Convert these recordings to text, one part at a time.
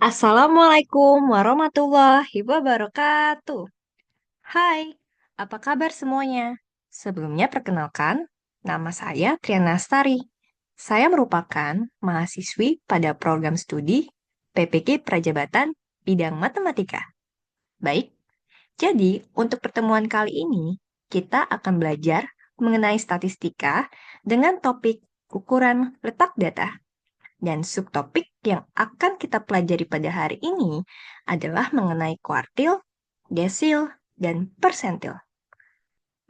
Assalamualaikum warahmatullahi wabarakatuh. Hai, apa kabar semuanya? Sebelumnya perkenalkan, nama saya Triana Stari. Saya merupakan mahasiswi pada program studi PPK Prajabatan bidang matematika. Baik, jadi untuk pertemuan kali ini, kita akan belajar mengenai statistika dengan topik ukuran letak data. Dan subtopik yang akan kita pelajari pada hari ini adalah mengenai kuartil, desil, dan persentil.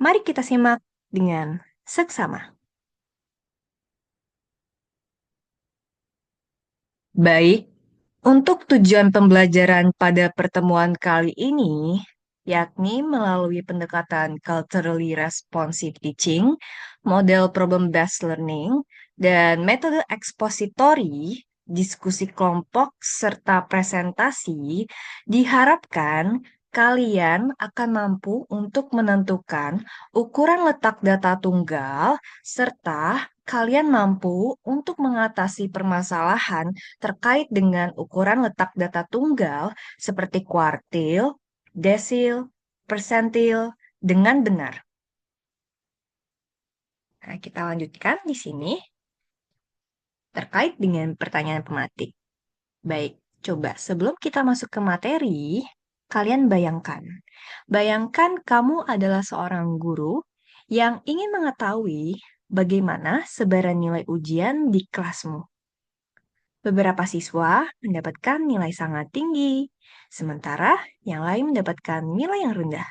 Mari kita simak dengan seksama. Baik, untuk tujuan pembelajaran pada pertemuan kali ini, yakni melalui pendekatan culturally responsive teaching, model problem-based learning, dan metode ekspositori, diskusi kelompok, serta presentasi, diharapkan kalian akan mampu untuk menentukan ukuran letak data tunggal, serta kalian mampu untuk mengatasi permasalahan terkait dengan ukuran letak data tunggal seperti kuartil, desil, persentil dengan benar. Nah, kita lanjutkan di sini terkait dengan pertanyaan pematik. Baik, coba sebelum kita masuk ke materi, kalian bayangkan. Bayangkan kamu adalah seorang guru yang ingin mengetahui bagaimana sebaran nilai ujian di kelasmu. Beberapa siswa mendapatkan nilai sangat tinggi, sementara yang lain mendapatkan nilai yang rendah.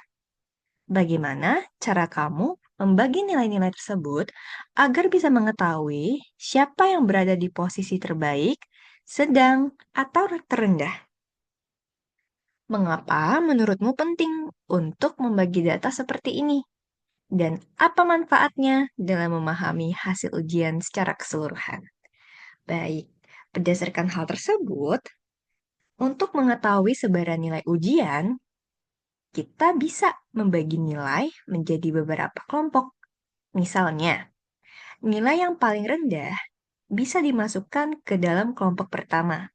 Bagaimana cara kamu membagi nilai-nilai tersebut agar bisa mengetahui siapa yang berada di posisi terbaik, sedang, atau terendah? Mengapa menurutmu penting untuk membagi data seperti ini? Dan apa manfaatnya dalam memahami hasil ujian secara keseluruhan? Baik, berdasarkan hal tersebut, untuk mengetahui sebaran nilai ujian, kita bisa membagi nilai menjadi beberapa kelompok. Misalnya, nilai yang paling rendah bisa dimasukkan ke dalam kelompok pertama.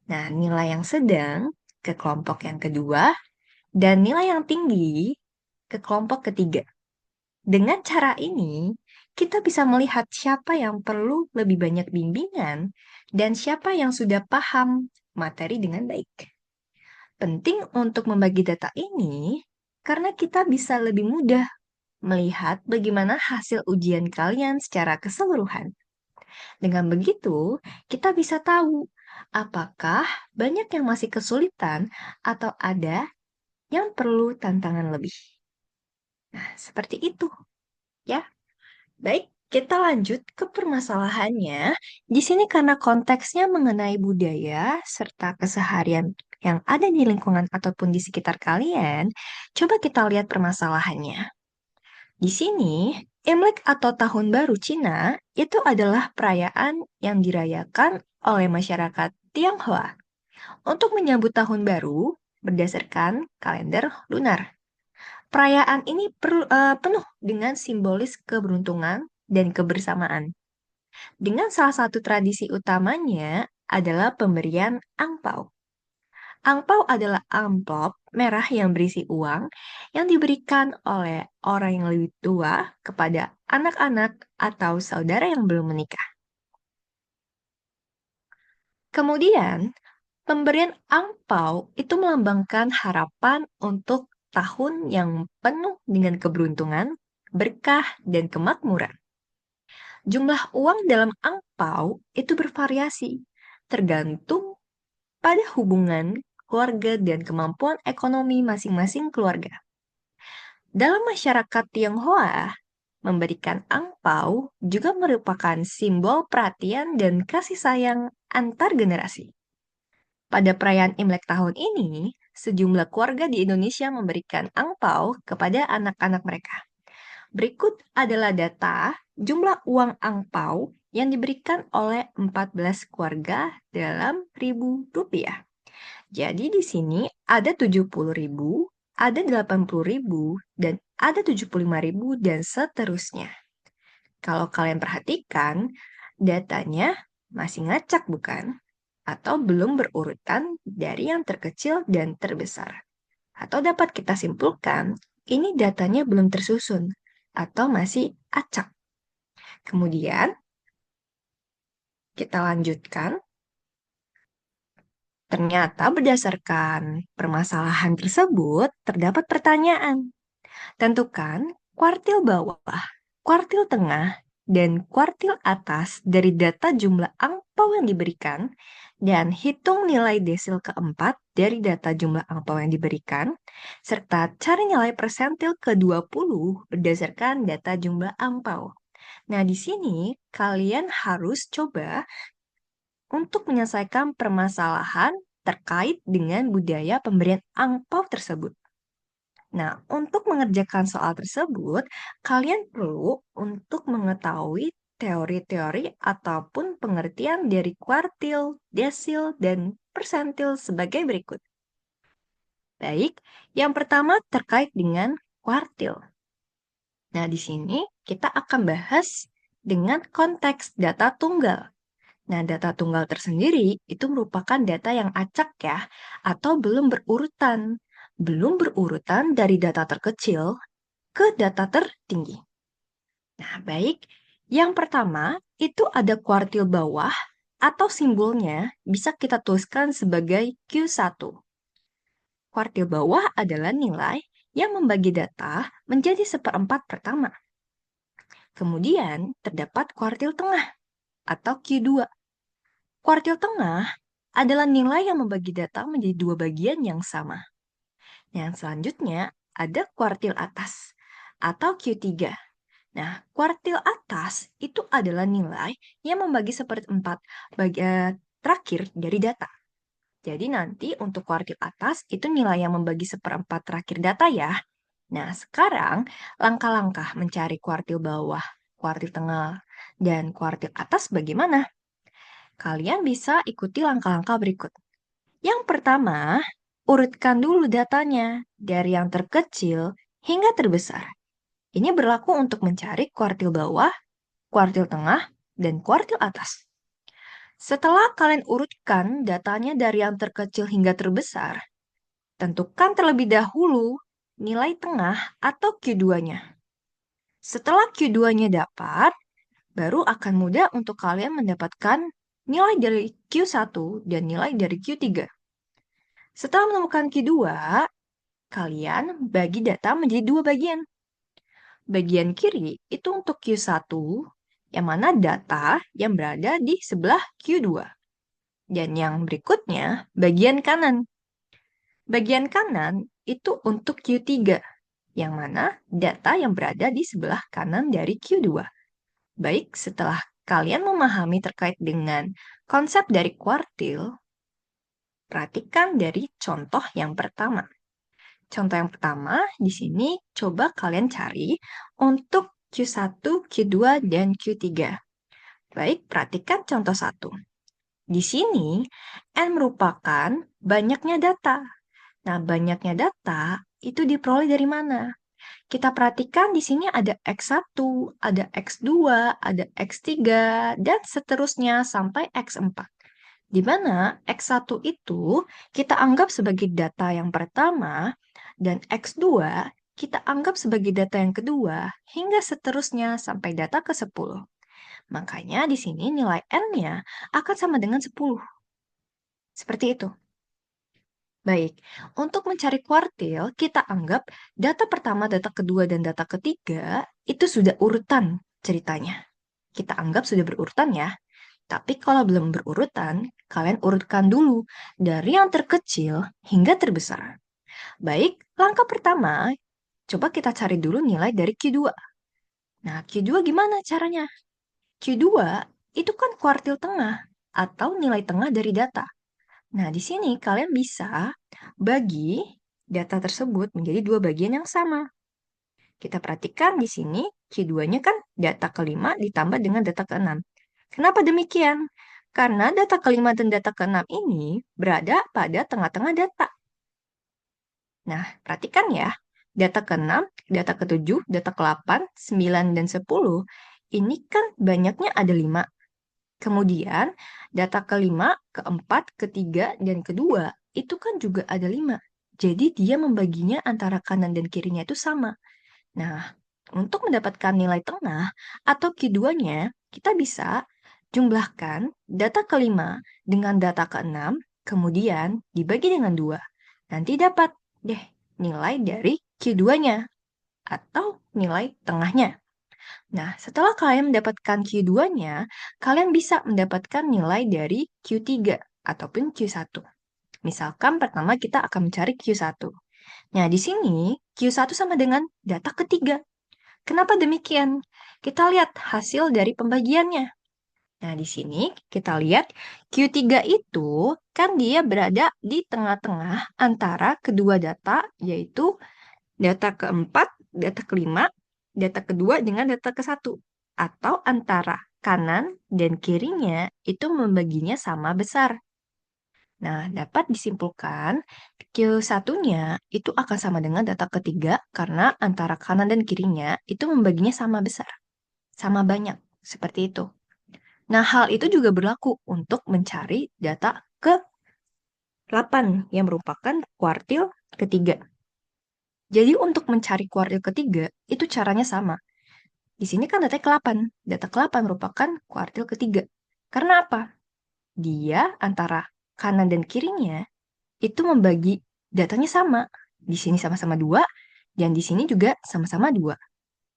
Nah, nilai yang sedang ke kelompok yang kedua, dan nilai yang tinggi ke kelompok ketiga. Dengan cara ini, kita bisa melihat siapa yang perlu lebih banyak bimbingan dan siapa yang sudah paham materi dengan baik. Penting untuk membagi data ini karena kita bisa lebih mudah melihat bagaimana hasil ujian kalian secara keseluruhan. Dengan begitu, kita bisa tahu apakah banyak yang masih kesulitan atau ada yang perlu tantangan lebih. Nah, seperti itu ya. Baik, kita lanjut ke permasalahannya. Di sini karena konteksnya mengenai budaya serta keseharian yang ada di lingkungan ataupun di sekitar kalian, coba kita lihat permasalahannya. Di sini, Imlek atau Tahun Baru Cina itu adalah perayaan yang dirayakan oleh masyarakat Tionghoa untuk menyambut Tahun Baru berdasarkan kalender lunar. Perayaan ini penuh dengan simbolis keberuntungan dan kebersamaan. Dengan salah satu tradisi utamanya adalah pemberian angpau. Angpau adalah amplop merah yang berisi uang yang diberikan oleh orang yang lebih tua kepada anak-anak atau saudara yang belum menikah. Kemudian, pemberian angpau itu melambangkan harapan untuk tahun yang penuh dengan keberuntungan, berkah, dan kemakmuran. Jumlah uang dalam angpau itu bervariasi, tergantung pada hubungan keluarga dan kemampuan ekonomi masing-masing keluarga. Dalam masyarakat Tionghoa, memberikan angpau juga merupakan simbol perhatian dan kasih sayang antar generasi. Pada perayaan Imlek tahun ini, sejumlah keluarga di Indonesia memberikan angpau kepada anak-anak mereka. Berikut adalah data jumlah uang angpau yang diberikan oleh 14 keluarga dalam ribu rupiah. Jadi di sini ada 70.000, ada 80.000, dan ada 75.000 dan seterusnya. Kalau kalian perhatikan, datanya masih ngacak bukan? atau belum berurutan dari yang terkecil dan terbesar. Atau dapat kita simpulkan, ini datanya belum tersusun atau masih acak. Kemudian, kita lanjutkan. Ternyata berdasarkan permasalahan tersebut, terdapat pertanyaan. Tentukan kuartil bawah, kuartil tengah, dan kuartil atas dari data jumlah angpau yang diberikan, dan hitung nilai desil keempat dari data jumlah angpau yang diberikan, serta cari nilai persentil ke-20 berdasarkan data jumlah angpau. Nah, di sini kalian harus coba untuk menyelesaikan permasalahan terkait dengan budaya pemberian angpau tersebut. Nah, untuk mengerjakan soal tersebut, kalian perlu untuk mengetahui teori-teori ataupun pengertian dari kuartil, desil, dan persentil sebagai berikut. Baik, yang pertama terkait dengan kuartil. Nah, di sini kita akan bahas dengan konteks data tunggal. Nah, data tunggal tersendiri itu merupakan data yang acak ya, atau belum berurutan. Belum berurutan dari data terkecil ke data tertinggi. Nah, baik. Yang pertama, itu ada kuartil bawah atau simbolnya bisa kita tuliskan sebagai Q1. Kuartil bawah adalah nilai yang membagi data menjadi seperempat pertama. Kemudian, terdapat kuartil tengah atau Q2. Kuartil tengah adalah nilai yang membagi data menjadi dua bagian yang sama. Yang selanjutnya ada kuartil atas atau Q3. Nah, kuartil atas itu adalah nilai yang membagi seperempat bagian terakhir dari data. Jadi nanti untuk kuartil atas itu nilai yang membagi seperempat terakhir data ya. Nah, sekarang langkah-langkah mencari kuartil bawah, kuartil tengah, dan kuartil atas bagaimana? Kalian bisa ikuti langkah-langkah berikut. Yang pertama, urutkan dulu datanya dari yang terkecil hingga terbesar. Ini berlaku untuk mencari kuartil bawah, kuartil tengah, dan kuartil atas. Setelah kalian urutkan datanya dari yang terkecil hingga terbesar, tentukan terlebih dahulu nilai tengah atau Q2-nya. Setelah Q2-nya dapat, baru akan mudah untuk kalian mendapatkan nilai dari Q1 dan nilai dari Q3. Setelah menemukan Q2, kalian bagi data menjadi dua bagian. Bagian kiri itu untuk Q1, yang mana data yang berada di sebelah Q2. Dan yang berikutnya, bagian kanan. Bagian kanan itu untuk Q3, yang mana data yang berada di sebelah kanan dari Q2. Baik, setelah kalian memahami terkait dengan konsep dari kuartil, perhatikan dari contoh yang pertama. Contoh yang pertama, di sini coba kalian cari untuk Q1, Q2, dan Q3. Baik, perhatikan contoh 1. Di sini, N merupakan banyaknya data. Nah, banyaknya data itu diperoleh dari mana? Kita perhatikan di sini ada X1, ada X2, ada X3, dan seterusnya sampai X4. Di mana X1 itu kita anggap sebagai data yang pertama, dan X2 kita anggap sebagai data yang kedua, hingga seterusnya sampai data ke-10. Makanya di sini nilai N-nya akan sama dengan 10. Seperti itu. Baik, untuk mencari kuartil, kita anggap data pertama, data kedua, dan data ketiga itu sudah urutan ceritanya. Kita anggap sudah berurutan ya. Tapi kalau belum berurutan, kalian urutkan dulu dari yang terkecil hingga terbesar. Baik, langkah pertama, coba kita cari dulu nilai dari Q2. Nah, Q2 gimana caranya? Q2 itu kan kuartil tengah atau nilai tengah dari data. Nah, di sini kalian bisa bagi data tersebut menjadi dua bagian yang sama. Kita perhatikan di sini Q2-nya kan data kelima ditambah dengan data keenam. Kenapa demikian? Karena data kelima dan data keenam ini berada pada tengah-tengah data. Nah, perhatikan ya, data ke-6, data ke-7, data ke-8, 9, dan 10, ini kan banyaknya ada 5. Kemudian, data kelima, keempat, ketiga, dan kedua itu kan juga ada 5. Jadi dia membaginya antara kanan dan kirinya itu sama. Nah, untuk mendapatkan nilai tengah atau Q2-nya, kita bisa jumlahkan data kelima dengan data keenam, kemudian dibagi dengan 2. Nanti dapat deh nilai dari Q2-nya atau nilai tengahnya. Nah, setelah kalian mendapatkan Q2-nya, kalian bisa mendapatkan nilai dari Q3 ataupun Q1. Misalkan pertama kita akan mencari Q1. Nah, di sini Q1 sama dengan data ketiga. Kenapa demikian? Kita lihat hasil dari pembagiannya. Nah, di sini kita lihat Q3 itu kan dia berada di tengah-tengah antara kedua data, yaitu data keempat, data kelima, data kedua dengan data ke-1. Atau antara kanan dan kirinya itu membaginya sama besar. Nah, dapat disimpulkan Q1-nya itu akan sama dengan data ketiga karena antara kanan dan kirinya itu membaginya sama besar, sama banyak, seperti itu. Nah, hal itu juga berlaku untuk mencari data ke-8 yang merupakan kuartil ketiga. Jadi untuk mencari kuartil ketiga, itu caranya sama. Di sini kan data ke-8. Data ke-8 merupakan kuartil ketiga. Karena apa? Dia antara kanan dan kirinya itu membagi datanya sama. Di sini sama-sama 2, dan di sini juga sama-sama 2.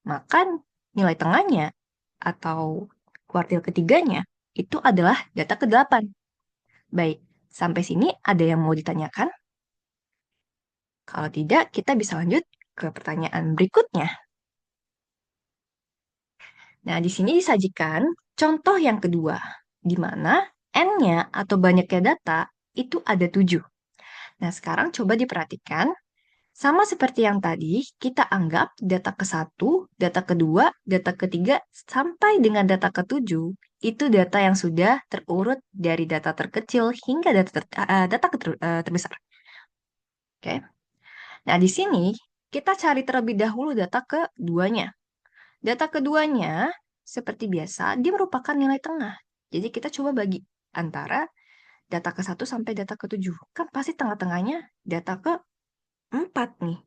Maka nilai tengahnya atau kuartil ketiganya itu adalah data ke-8. Baik, sampai sini ada yang mau ditanyakan? Kalau tidak, kita bisa lanjut ke pertanyaan berikutnya. Nah, di sini disajikan contoh yang kedua, di mana N-nya atau banyaknya data itu ada 7. Nah, sekarang coba diperhatikan. Sama seperti yang tadi, kita anggap data ke-1, data kedua, data ketiga, sampai dengan data ke-7, itu data yang sudah terurut dari data terkecil hingga data terbesar. Oke. Nah, di sini kita cari terlebih dahulu data keduanya. Data keduanya, seperti biasa, dia merupakan nilai tengah. Jadi kita coba bagi antara data ke-1 sampai data ke-7. Kan pasti tengah-tengahnya data ke-4 nih.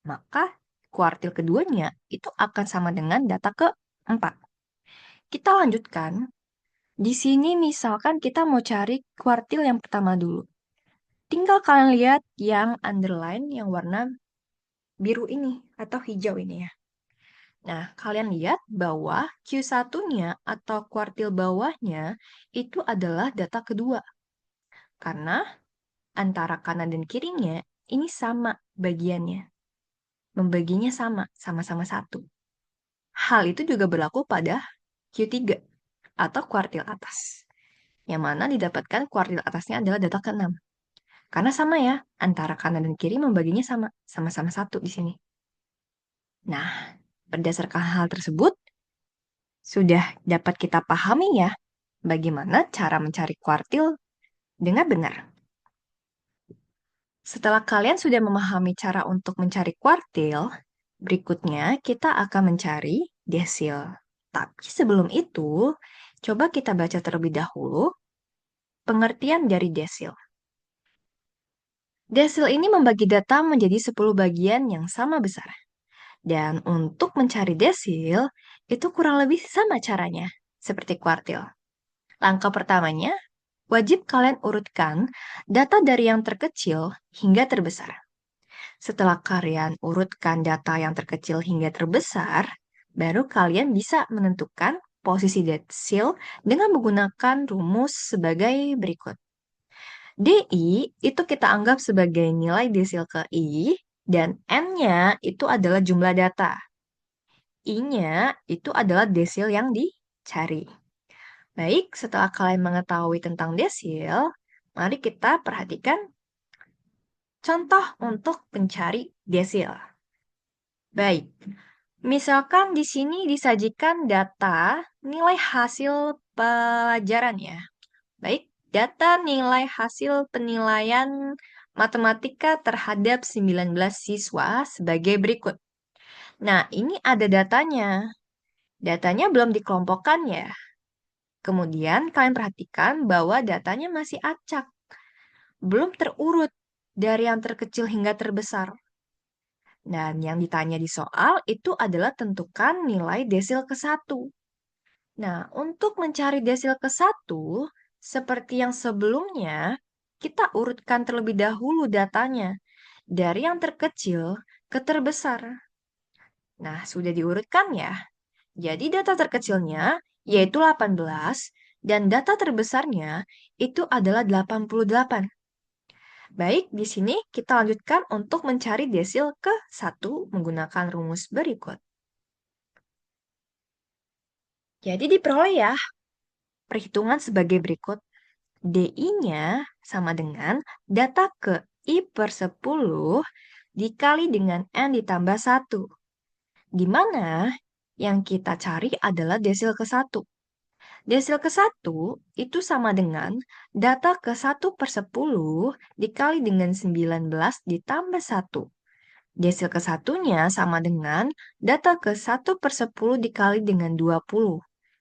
Maka kuartil keduanya itu akan sama dengan data ke-4. Kita lanjutkan. Di sini misalkan kita mau cari kuartil yang pertama dulu. Tinggal kalian lihat yang underline, yang warna biru ini atau hijau ini ya. Nah, kalian lihat bahwa Q1-nya atau kuartil bawahnya itu adalah data kedua. Karena antara kanan dan kirinya ini sama bagiannya. Membaginya sama, sama-sama 1. Hal itu juga berlaku pada Q3 atau kuartil atas. Yang mana didapatkan kuartil atasnya adalah data ke-6. Karena sama ya, antara kanan dan kiri membaginya sama, sama-sama 1 di sini. Nah, berdasarkan hal tersebut, sudah dapat kita pahami ya, bagaimana cara mencari kuartil dengan benar. Setelah kalian sudah memahami cara untuk mencari kuartil, berikutnya kita akan mencari desil. Tapi sebelum itu, coba kita baca terlebih dahulu pengertian dari desil. Desil ini membagi data menjadi 10 bagian yang sama besar. Dan untuk mencari desil, itu kurang lebih sama caranya, seperti kuartil. Langkah pertamanya, wajib kalian urutkan data dari yang terkecil hingga terbesar. Setelah kalian urutkan data yang terkecil hingga terbesar, baru kalian bisa menentukan posisi desil dengan menggunakan rumus sebagai berikut. DI itu kita anggap sebagai nilai desil ke I, dan N-nya itu adalah jumlah data. I-nya itu adalah desil yang dicari. Baik, setelah kalian mengetahui tentang desil, mari kita perhatikan contoh untuk pencari desil. Baik, misalkan di sini disajikan data nilai hasil pelajaran ya. Baik, data nilai hasil penilaian matematika terhadap 19 siswa sebagai berikut. Nah, ini ada datanya. Datanya belum dikelompokkan ya. Kemudian kalian perhatikan bahwa datanya masih acak, belum terurut dari yang terkecil hingga terbesar. Dan yang ditanya di soal itu adalah tentukan nilai desil ke-1. Nah, untuk mencari desil ke-1, seperti yang sebelumnya, kita urutkan terlebih dahulu datanya dari yang terkecil ke terbesar. Nah, sudah diurutkan ya. Jadi data terkecilnya yaitu 18 dan data terbesarnya itu adalah 88. Baik, di sini kita lanjutkan untuk mencari desil ke-1 menggunakan rumus berikut. Jadi diperoleh ya perhitungan sebagai berikut. DI-nya sama dengan data ke I per 10 dikali dengan N ditambah 1. Di mana yang kita cari adalah desil ke-1. Desil ke-1 itu sama dengan data ke-1 per 10 dikali dengan 19 ditambah 1. Desil ke-1-nya sama dengan data ke-1 per 10 dikali dengan 20.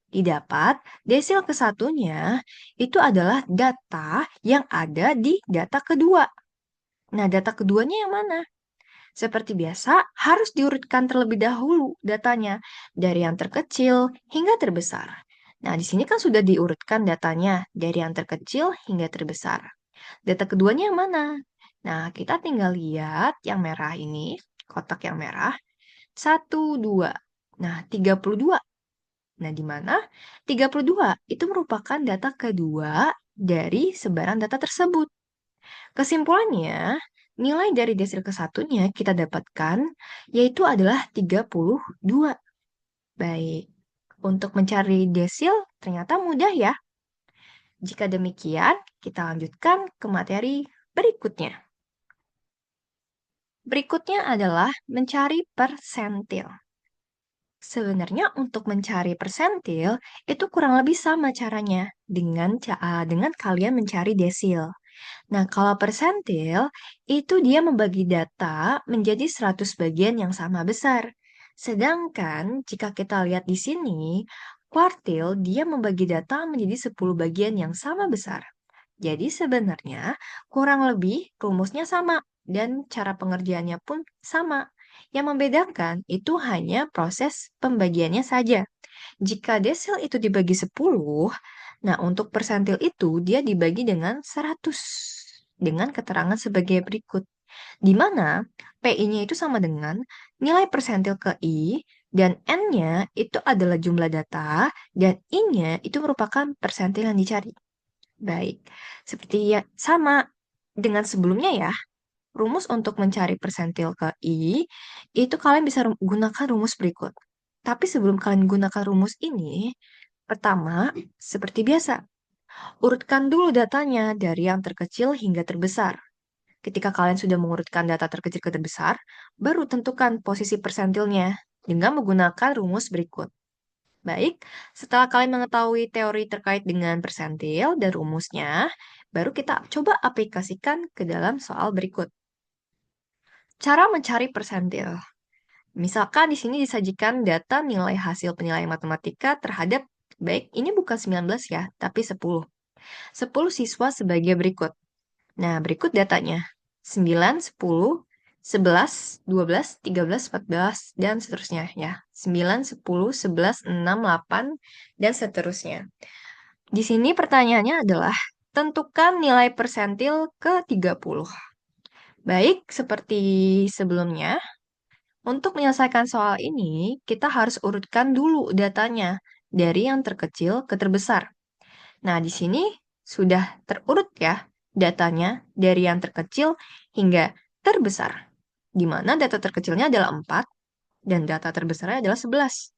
Didapat, desil ke-1-nya itu adalah data yang ada di data kedua. Nah, data keduanya yang mana? Seperti biasa, harus diurutkan terlebih dahulu datanya dari yang terkecil hingga terbesar. Nah, di sini kan sudah diurutkan datanya dari yang terkecil hingga terbesar. Data keduanya yang mana? Nah, kita tinggal lihat yang merah ini, kotak yang merah, 1, 2. Nah, 32. Nah, di mana 32 itu merupakan data kedua dari sebaran data tersebut. Kesimpulannya, nilai dari desil ke-1-nya kita dapatkan yaitu adalah 32. Baik, untuk mencari desil ternyata mudah ya. Jika demikian, kita lanjutkan ke materi berikutnya. Berikutnya adalah mencari persentil. Sebenarnya untuk mencari persentil itu kurang lebih sama caranya dengan kalian mencari desil. Nah, kalau persentil itu dia membagi data menjadi 100 bagian yang sama besar. Sedangkan jika kita lihat di sini, kuartil dia membagi data menjadi 10 bagian yang sama besar. Jadi sebenarnya kurang lebih rumusnya sama dan cara pengerjaannya pun sama. Yang membedakan itu hanya proses pembagiannya saja. Jika desil itu dibagi 10, nah untuk persentil itu dia dibagi dengan 100 dengan keterangan sebagai berikut. Di mana PI-nya itu sama dengan nilai persentil ke I dan N-nya itu adalah jumlah data dan I-nya itu merupakan persentil yang dicari. Baik, seperti ya sama dengan sebelumnya ya. Rumus untuk mencari persentil ke I, itu kalian bisa gunakan rumus berikut. Tapi sebelum kalian gunakan rumus ini, pertama, seperti biasa, urutkan dulu datanya dari yang terkecil hingga terbesar. Ketika kalian sudah mengurutkan data terkecil ke terbesar, baru tentukan posisi persentilnya dengan menggunakan rumus berikut. Baik, setelah kalian mengetahui teori terkait dengan persentil dan rumusnya, baru kita coba aplikasikan ke dalam soal berikut. Cara mencari persentil. Misalkan di sini disajikan data nilai hasil penilaian matematika terhadap, baik, ini bukan 19 ya, tapi 10. 10 siswa sebagai berikut. Nah, berikut datanya. 9, 10, 11, 12, 13, 14, dan seterusnya ya. 9, 10, 11, 6, 8, dan seterusnya. Di sini pertanyaannya adalah, tentukan nilai persentil ke-30. Baik, seperti sebelumnya, untuk menyelesaikan soal ini, kita harus urutkan dulu datanya dari yang terkecil ke terbesar. Nah, di sini sudah terurut ya datanya dari yang terkecil hingga terbesar, di mana data terkecilnya adalah 4 dan data terbesarnya adalah 11.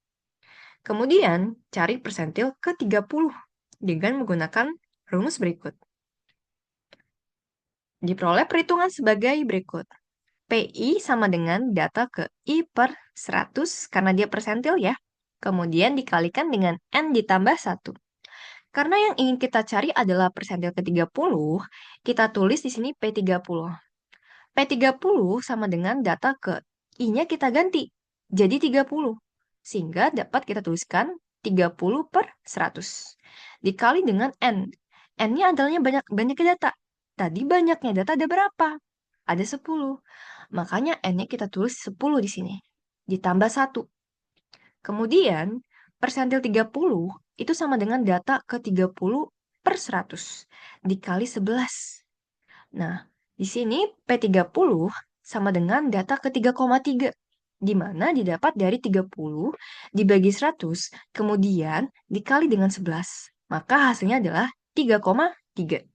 Kemudian, cari persentil ke-30 dengan menggunakan rumus berikut. Diperoleh perhitungan sebagai berikut. PI sama dengan data ke I per 100 karena dia persentil ya. Kemudian dikalikan dengan N ditambah 1. Karena yang ingin kita cari adalah persentil ke-30, kita tulis di sini P30. P30 sama dengan data ke I-nya kita ganti jadi 30. Sehingga dapat kita tuliskan 30 per 100. dikali dengan N. N-nya adalah banyaknya data. Tadi banyaknya data ada berapa? Ada 10. Makanya N-nya kita tulis 10 di sini. Ditambah 1. Kemudian, persentil 30 itu sama dengan data ke 30 per 100 dikali 11. Nah, di sini P30 sama dengan data ke 3,3, di mana didapat dari 30 dibagi 100, kemudian dikali dengan 11. Maka hasilnya adalah 3,3.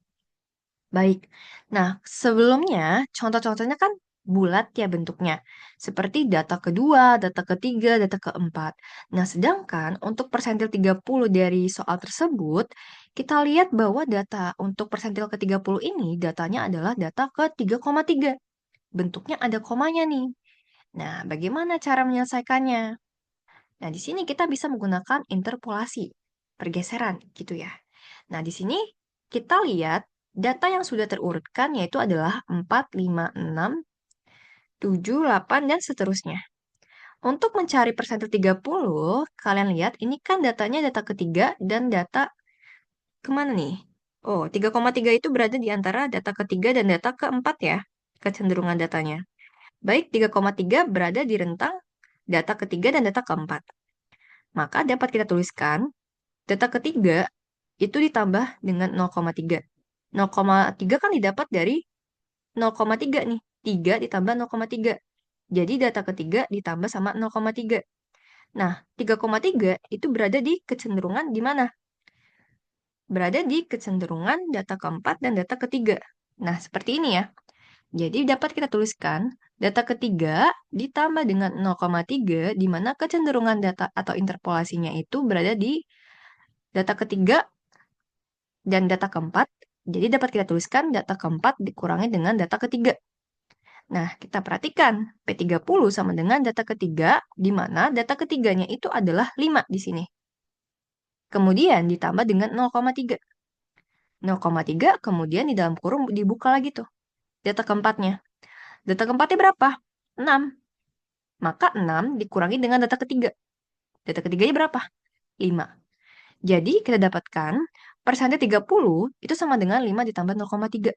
Baik. Nah, sebelumnya contoh-contohnya kan bulat ya bentuknya. Seperti data kedua, data ketiga, data keempat. Nah, sedangkan untuk persentil 30 dari soal tersebut, kita lihat bahwa data untuk persentil ke-30 ini datanya adalah data ke 3,3. Bentuknya ada komanya nih. Nah, bagaimana cara menyelesaikannya? Nah, di sini kita bisa menggunakan interpolasi, pergeseran gitu ya. Nah, di sini kita lihat data yang sudah terurutkan yaitu adalah 4, 5, 6, 7, 8, dan seterusnya. Untuk mencari persentil 30, kalian lihat ini kan datanya data ketiga dan data kemana nih? Oh, 3,3 itu berada di antara data ketiga dan data keempat ya, kecenderungan datanya. Baik, 3,3 berada di rentang data ketiga dan data keempat. Maka dapat kita tuliskan data ketiga itu ditambah dengan 0,3. 0,3 kan didapat dari 0,3 nih. 3 ditambah 0,3. Jadi data ketiga ditambah sama 0,3. Nah, 3,3 itu berada di kecenderungan di mana? Berada di kecenderungan data keempat dan data ketiga. Nah, seperti ini ya. Jadi dapat kita tuliskan data ketiga ditambah dengan 0,3 di mana kecenderungan data atau interpolasinya itu berada di data ketiga dan data keempat. Jadi dapat kita tuliskan data keempat dikurangi dengan data ketiga. Nah, kita perhatikan P30 sama dengan data ketiga, di mana data ketiganya itu adalah 5 di sini. Kemudian ditambah dengan 0,3. 0,3 kemudian di dalam kurung dibuka lagi tuh. Data keempatnya. Data keempatnya berapa? 6. Maka 6 dikurangi dengan data ketiga. Data ketiganya berapa? 5. Jadi kita dapatkan persentil 30 itu sama dengan 5 ditambah 0,3.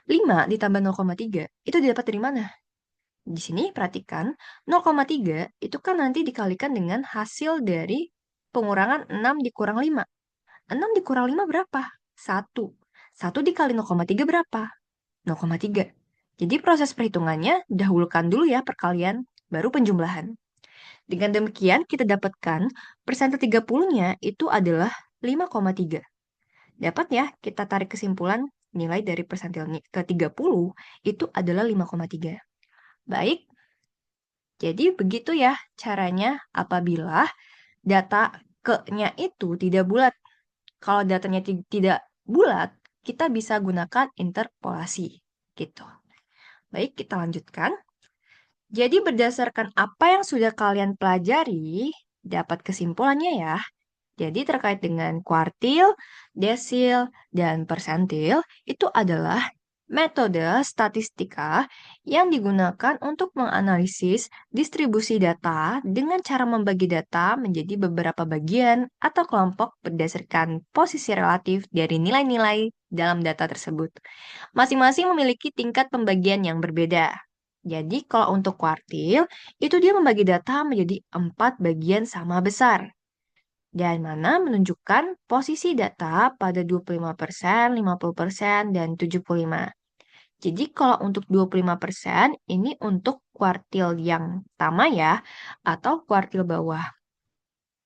5 ditambah 0,3 itu didapat dari mana? Di sini perhatikan 0,3 itu kan nanti dikalikan dengan hasil dari pengurangan 6 dikurang 5. 6 dikurang 5 berapa? 1. 1 dikali 0,3 berapa? 0,3. Jadi proses perhitungannya dahulukan dulu ya perkalian, baru penjumlahan. Dengan demikian kita dapatkan persentil 30-nya itu adalah 5,3. Dapat ya kita tarik kesimpulan nilai dari persentil ke-30 itu adalah 5,3. Baik, jadi begitu ya caranya apabila data ke-nya itu tidak bulat. Kalau datanya tidak bulat, kita bisa gunakan interpolasi. Gitu. Baik, kita lanjutkan. Jadi berdasarkan apa yang sudah kalian pelajari, dapat kesimpulannya ya. Jadi terkait dengan kuartil, desil, dan persentil, itu adalah metode statistika yang digunakan untuk menganalisis distribusi data dengan cara membagi data menjadi beberapa bagian atau kelompok berdasarkan posisi relatif dari nilai-nilai dalam data tersebut. Masing-masing memiliki tingkat pembagian yang berbeda. Jadi kalau untuk kuartil, itu dia membagi data menjadi 4 bagian sama besar dan mana menunjukkan posisi data pada 25%, 50%, dan 75%. Jadi kalau untuk 25% ini untuk kuartil yang pertama ya, atau kuartil bawah.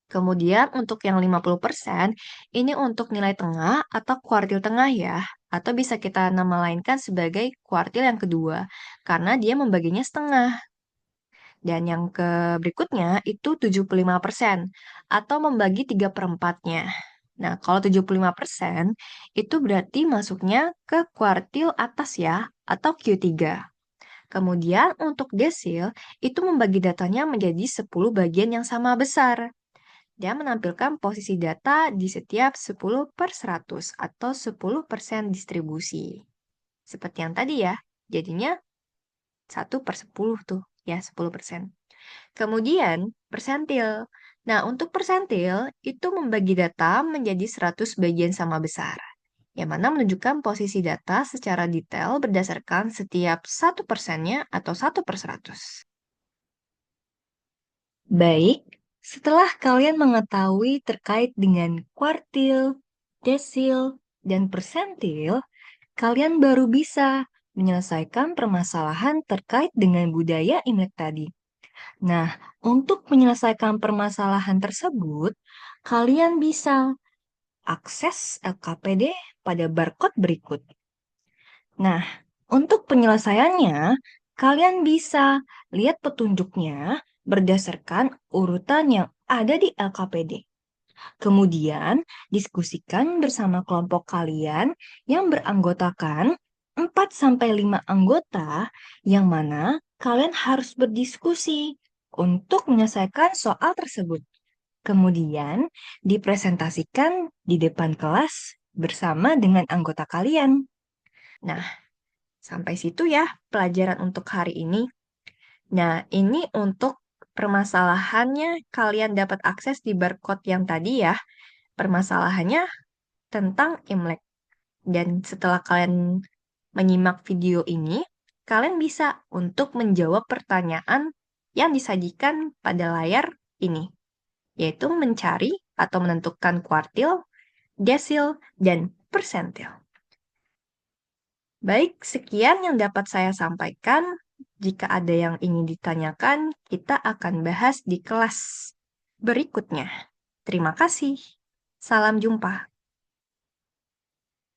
Kemudian untuk yang 50% ini untuk nilai tengah atau kuartil tengah ya, atau bisa kita nama lainkan sebagai kuartil yang kedua, karena dia membaginya setengah. Dan yang berikutnya itu 75% atau membagi 3 per 4-nya. Nah, kalau 75% itu berarti masuknya ke kuartil atas ya, atau Q3. Kemudian untuk desil, itu membagi datanya menjadi 10 bagian yang sama besar. Dan menampilkan posisi data di setiap 10 per 100 atau 10% distribusi. Seperti yang tadi ya, jadinya 1 per 10 tuh, ya 10%. Kemudian, persentil. Nah, untuk persentil, itu membagi data menjadi 100 bagian sama besar, yang mana menunjukkan posisi data secara detail berdasarkan setiap 1%-nya atau 1/100. Baik, setelah kalian mengetahui terkait dengan kuartil, desil, dan persentil, kalian baru bisa menyelesaikan permasalahan terkait dengan budaya Imlek tadi. Nah, untuk menyelesaikan permasalahan tersebut, kalian bisa akses LKPD pada barcode berikut. Nah, untuk penyelesaiannya, kalian bisa lihat petunjuknya berdasarkan urutan yang ada di LKPD. Kemudian, diskusikan bersama kelompok kalian yang beranggotakan 4-5 anggota yang mana kalian harus berdiskusi untuk menyelesaikan soal tersebut. Kemudian, dipresentasikan di depan kelas bersama dengan anggota kalian. Nah, sampai situ ya pelajaran untuk hari ini. Nah, ini untuk permasalahannya kalian dapat akses di barcode yang tadi ya. Permasalahannya tentang Imlek. Dan setelah kalian menyimak video ini, kalian bisa untuk menjawab pertanyaan yang disajikan pada layar ini, yaitu mencari atau menentukan kuartil, desil, dan persentil. Baik, sekian yang dapat saya sampaikan. Jika ada yang ingin ditanyakan, kita akan bahas di kelas berikutnya. Terima kasih. Salam jumpa.